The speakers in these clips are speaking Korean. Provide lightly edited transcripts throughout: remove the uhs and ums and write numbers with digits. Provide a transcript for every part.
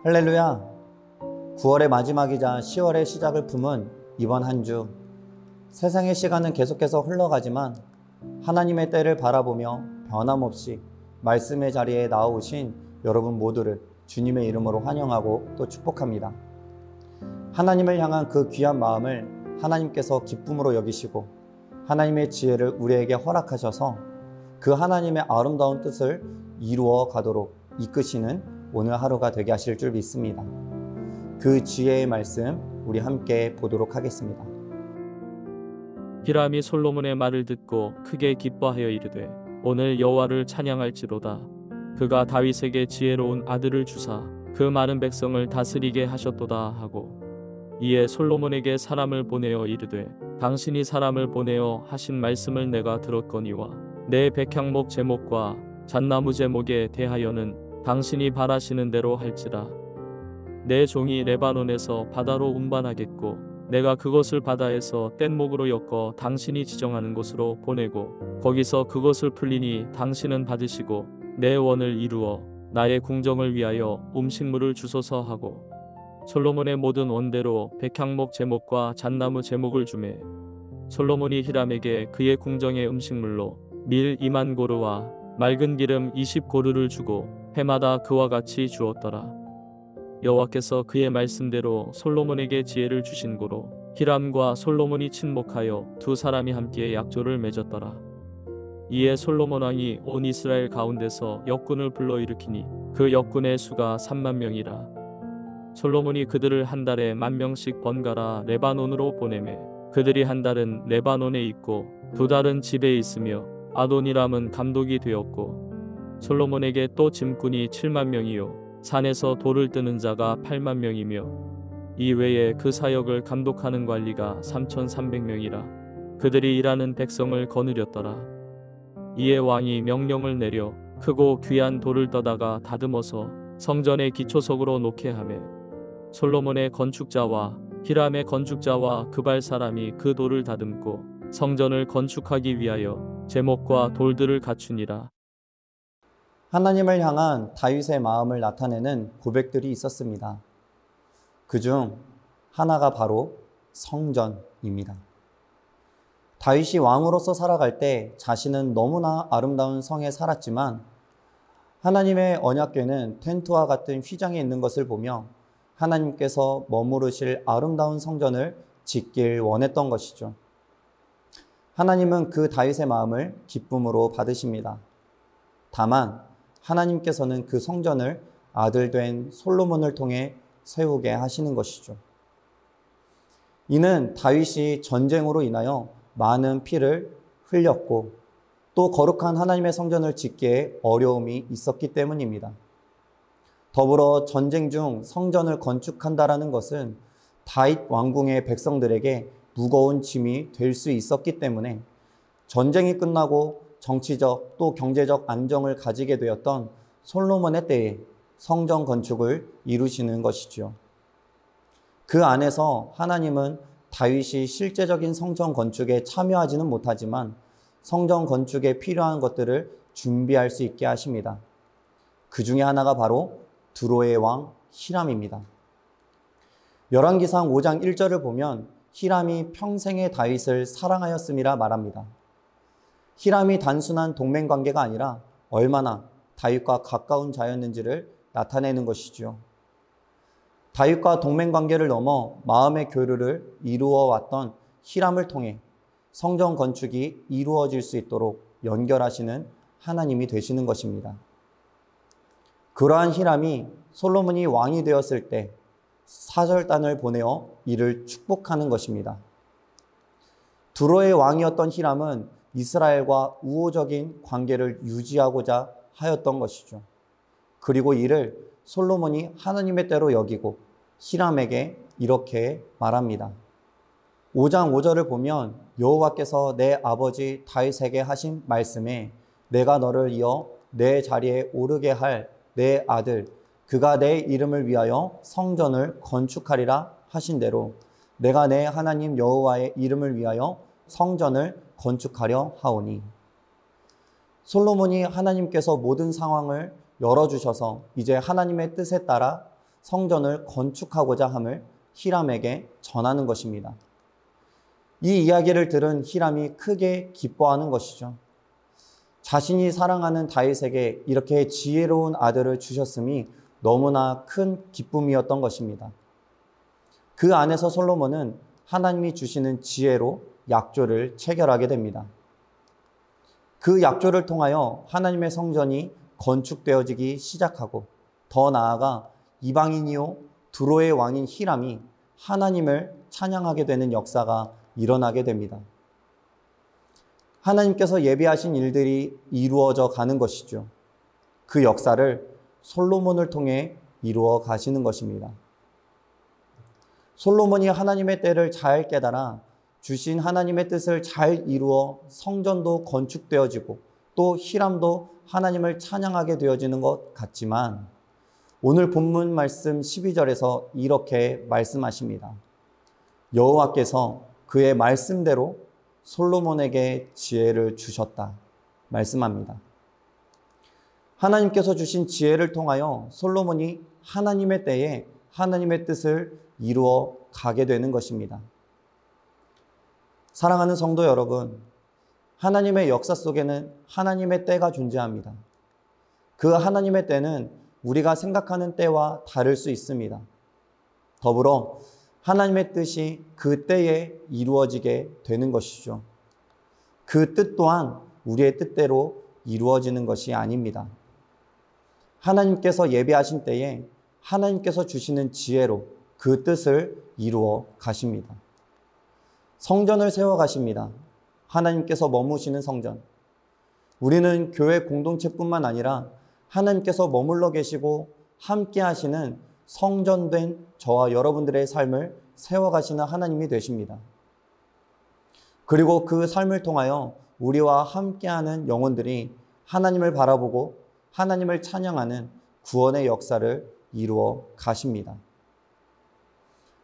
할렐루야. 9월의 마지막이자 10월의 시작을 품은 이번 한 주, 세상의 시간은 계속해서 흘러가지만 하나님의 때를 바라보며 변함없이 말씀의 자리에 나오신 여러분 모두를 주님의 이름으로 환영하고 또 축복합니다. 하나님을 향한 그 귀한 마음을 하나님께서 기쁨으로 여기시고 하나님의 지혜를 우리에게 허락하셔서 그 하나님의 아름다운 뜻을 이루어 가도록 이끄시는 오늘 하루가 되게 하실 줄 믿습니다. 그 지혜의 말씀 우리 함께 보도록 하겠습니다. 히람이 솔로몬의 말을 듣고 크게 기뻐하여 이르되 오늘 여호와를 찬양할지로다. 그가 다윗에게 지혜로운 아들을 주사 그 많은 백성을 다스리게 하셨도다 하고, 이에 솔로몬에게 사람을 보내어 이르되 당신이 사람을 보내어 하신 말씀을 내가 들었거니와 내 백향목 제목과 잣나무 제목에 대하여는 당신이 바라시는 대로 할지라. 내 종이 레바논에서 바다로 운반하겠고 내가 그것을 바다에서 뗏목으로 엮어 당신이 지정하는 곳으로 보내고 거기서 그것을 풀리니 당신은 받으시고 내 원을 이루어 나의 궁정을 위하여 음식물을 주소서 하고, 솔로몬의 모든 원대로 백향목 제목과 잣나무 제목을 주매 솔로몬이 히람에게 그의 궁정의 음식물로 밀 2만 고르와 맑은 기름 20고르를 주고 해마다 그와 같이 주었더라. 여호와께서 그의 말씀대로 솔로몬에게 지혜를 주신 고로 히람과 솔로몬이 친목하여 두 사람이 함께 약조를 맺었더라. 이에 솔로몬 왕이 온 이스라엘 가운데서 역군을 불러일으키니 그 역군의 수가 3만 명이라. 솔로몬이 그들을 한 달에 10,000명씩 번갈아 레바논으로 보내매 그들이 한 달은 레바논에 있고 두 달은 집에 있으며 아도니람은 감독이 되었고, 솔로몬에게 또 짐꾼이 7만 명이요 산에서 돌을 뜨는 자가 8만 명이며 이 외에 그 사역을 감독하는 관리가 3,300명이라. 그들이 일하는 백성을 거느렸더라. 이에 왕이 명령을 내려 크고 귀한 돌을 떠다가 다듬어서 성전의 기초석으로 놓게 하매 솔로몬의 건축자와 히람의 건축자와 그발 사람이 그 돌을 다듬고 성전을 건축하기 위하여 제목과 돌들을 갖추니라. 하나님을 향한 다윗의 마음을 나타내는 고백들이 있었습니다. 그중 하나가 바로 성전입니다. 다윗이 왕으로서 살아갈 때 자신은 너무나 아름다운 성에 살았지만 하나님의 언약궤는 텐트와 같은 휘장에 있는 것을 보며 하나님께서 머무르실 아름다운 성전을 짓길 원했던 것이죠. 하나님은 그 다윗의 마음을 기쁨으로 받으십니다. 다만 하나님께서는 그 성전을 아들 된 솔로몬을 통해 세우게 하시는 것이죠. 이는 다윗이 전쟁으로 인하여 많은 피를 흘렸고 또 거룩한 하나님의 성전을 짓기에 어려움이 있었기 때문입니다. 더불어 전쟁 중 성전을 건축한다라는 것은 다윗 왕궁의 백성들에게 무거운 짐이 될 수 있었기 때문에 전쟁이 끝나고 정치적 또 경제적 안정을 가지게 되었던 솔로몬의 때에 성전 건축을 이루시는 것이죠. 그 안에서 하나님은 다윗이 실제적인 성전 건축에 참여하지는 못하지만 성전 건축에 필요한 것들을 준비할 수 있게 하십니다. 그 중에 하나가 바로 두로의 왕 히람입니다. 열왕기상 5장 1절을 보면 히람이 평생에 다윗을 사랑하였음이라 말합니다. 히람이 단순한 동맹관계가 아니라 얼마나 다윗과 가까운 자였는지를 나타내는 것이죠. 다윗과 동맹관계를 넘어 마음의 교류를 이루어 왔던 히람을 통해 성전 건축이 이루어질 수 있도록 연결하시는 하나님이 되시는 것입니다. 그러한 히람이 솔로몬이 왕이 되었을 때 사절단을 보내어 이를 축복하는 것입니다. 두로의 왕이었던 히람은 이스라엘과 우호적인 관계를 유지하고자 하였던 것이죠. 그리고 이를 솔로몬이 하나님의 때로 여기고 히람에게 이렇게 말합니다. 5장 5절을 보면 여호와께서 내 아버지 다윗에게 하신 말씀에 내가 너를 이어 내 자리에 오르게 할 내 아들 그가 내 이름을 위하여 성전을 건축하리라 하신 대로 내가 내 하나님 여호와의 이름을 위하여 성전을 건축하려 하오니. 솔로몬이 하나님께서 모든 상황을 열어주셔서 이제 하나님의 뜻에 따라 성전을 건축하고자 함을 히람에게 전하는 것입니다. 이 이야기를 들은 히람이 크게 기뻐하는 것이죠. 자신이 사랑하는 다윗에게 이렇게 지혜로운 아들을 주셨음이 너무나 큰 기쁨이었던 것입니다. 그 안에서 솔로몬은 하나님이 주시는 지혜로 약조를 체결하게 됩니다. 그 약조를 통하여 하나님의 성전이 건축되어지기 시작하고, 더 나아가 이방인이요 두로의 왕인 히람이 하나님을 찬양하게 되는 역사가 일어나게 됩니다. 하나님께서 예비하신 일들이 이루어져 가는 것이죠. 그 역사를 솔로몬을 통해 이루어 가시는 것입니다. 솔로몬이 하나님의 때를 잘 깨달아 주신 하나님의 뜻을 잘 이루어 성전도 건축되어지고 또 히람도 하나님을 찬양하게 되어지는 것 같지만, 오늘 본문 말씀 12절에서 이렇게 말씀하십니다. 여호와께서 그의 말씀대로 솔로몬에게 지혜를 주셨다 말씀합니다. 하나님께서 주신 지혜를 통하여 솔로몬이 하나님의 때에 하나님의 뜻을 이루어 가게 되는 것입니다. 사랑하는 성도 여러분, 하나님의 역사 속에는 하나님의 때가 존재합니다. 그 하나님의 때는 우리가 생각하는 때와 다를 수 있습니다. 더불어 하나님의 뜻이 그 때에 이루어지게 되는 것이죠. 그 뜻 또한 우리의 뜻대로 이루어지는 것이 아닙니다. 하나님께서 예비하신 때에 하나님께서 주시는 지혜로 그 뜻을 이루어 가십니다. 성전을 세워 가십니다. 하나님께서 머무시는 성전. 우리는 교회 공동체뿐만 아니라 하나님께서 머물러 계시고 함께 하시는 성전된 저와 여러분들의 삶을 세워가시는 하나님이 되십니다. 그리고 그 삶을 통하여 우리와 함께하는 영혼들이 하나님을 바라보고 하나님을 찬양하는 구원의 역사를 이루어 가십니다.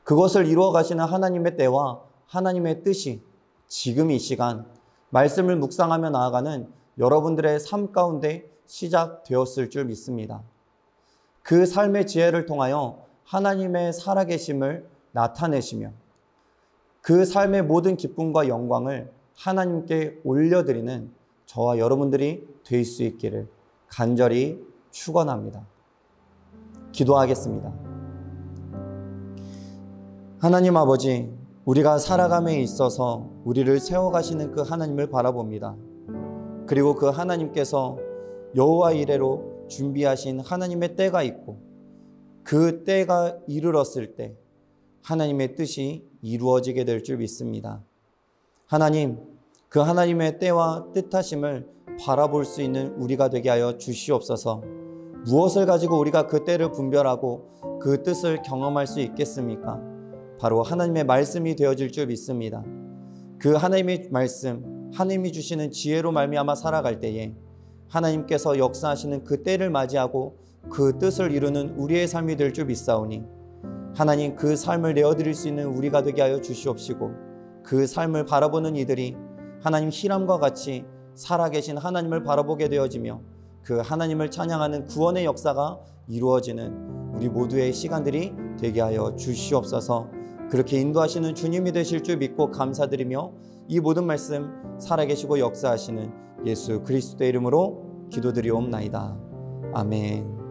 그것을 이루어 가시는 하나님의 때와 하나님의 뜻이 지금 이 시간 말씀을 묵상하며 나아가는 여러분들의 삶 가운데 시작되었을 줄 믿습니다. 그 삶의 지혜를 통하여 하나님의 살아계심을 나타내시며 그 삶의 모든 기쁨과 영광을 하나님께 올려드리는 저와 여러분들이 될 수 있기를 간절히 축원합니다. 기도하겠습니다. 하나님 아버지, 우리가 살아감에 있어서 우리를 세워가시는 그 하나님을 바라봅니다. 그리고 그 하나님께서 여호와 이레로 준비하신 하나님의 때가 있고, 그 때가 이르렀을 때 하나님의 뜻이 이루어지게 될 줄 믿습니다. 하나님, 그 하나님의 때와 뜻하심을 바라볼 수 있는 우리가 되게 하여 주시옵소서. 무엇을 가지고 우리가 그 때를 분별하고 그 뜻을 경험할 수 있겠습니까? 바로 하나님의 말씀이 되어질 줄 믿습니다. 그 하나님의 말씀, 하나님이 주시는 지혜로 말미암아 살아갈 때에 하나님께서 역사하시는 그 때를 맞이하고 그 뜻을 이루는 우리의 삶이 될 줄 믿사오니, 하나님 그 삶을 내어드릴 수 있는 우리가 되게 하여 주시옵시고, 그 삶을 바라보는 이들이 하나님 히람과 같이 살아계신 하나님을 바라보게 되어지며 그 하나님을 찬양하는 구원의 역사가 이루어지는 우리 모두의 시간들이 되게 하여 주시옵소서. 그렇게 인도하시는 주님이 되실 줄 믿고 감사드리며 이 모든 말씀 살아계시고 역사하시는 예수 그리스도의 이름으로 기도드리옵나이다. 아멘.